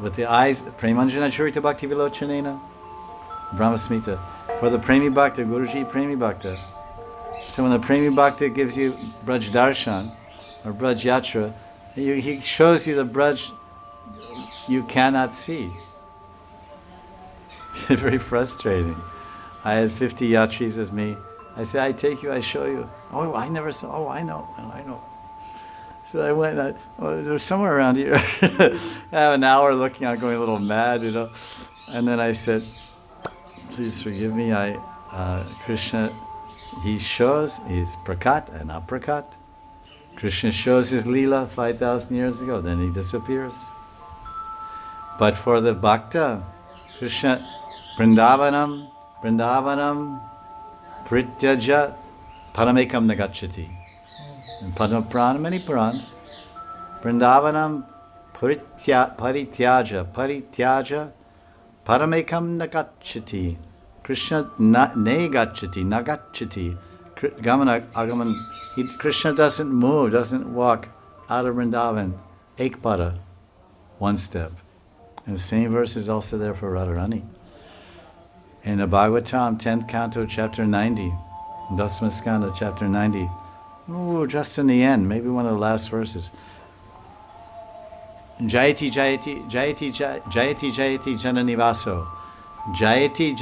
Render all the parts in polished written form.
With the eyes, Premanjana Churita Bhakti Vilochanena, Brahmasmita. For the Premi Bhakta, Guruji Premi Bhakta. So when the Premi Bhakta gives you Braj Darshan, or Braj Yatra, he shows you the Braj you cannot see. It's very frustrating. I had 50 Yatris with me. I said, I take you, I show you. Oh, I never saw, oh, I know. So I went, there's somewhere around here. I have an hour looking, I'm going a little mad, And then I said, please forgive me, Krishna, he shows his prakat and aprakat. Krishna shows his lila 5,000 years ago, then he disappears. But for the bhakta, Krishna, Vrindavanam, Prityaja, Paramekam Nagachati. In Padma Purana, many Purans, Vrindavanam, Parityaja, Paramekam Nagachati. Krishna Nagachati. Gamana Agaman. Krishna doesn't move, doesn't walk out of Vrindavan. Ekpada, one step. And the same verse is also there for Radharani. In the Bhagavatam, 10th canto, chapter 90, Dasmaskanda, chapter 90. Ooh, just in the end, maybe one of the last verses. Jayati Jananivaso. Jayati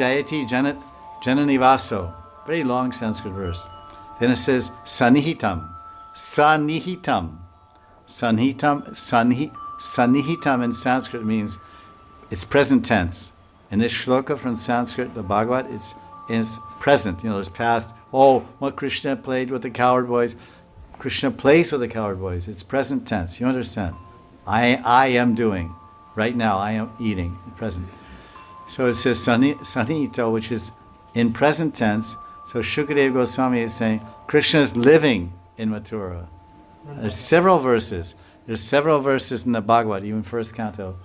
Jananivaso. Very long Sanskrit verse. Then it says, Sanihitam. Sanihitam in Sanskrit means it's present tense. In this shloka from Sanskrit, the Bhagavad, it's present. There's past. Oh, what Krishna played with the coward boys. Krishna plays with the coward boys. It's present tense. You understand? I am doing. Right now, I am eating. Present. So it says Sanito, which is in present tense. So Shukadeva Goswami is saying Krishna is living in Mathura. There's several verses. There's several verses in the Bhagavad, even first canto.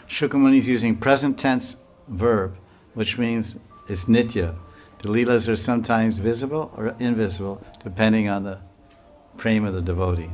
Shukamuni is using present tense verb, which means it's nitya. The lilas are sometimes visible or invisible, depending on the prema of the devotee.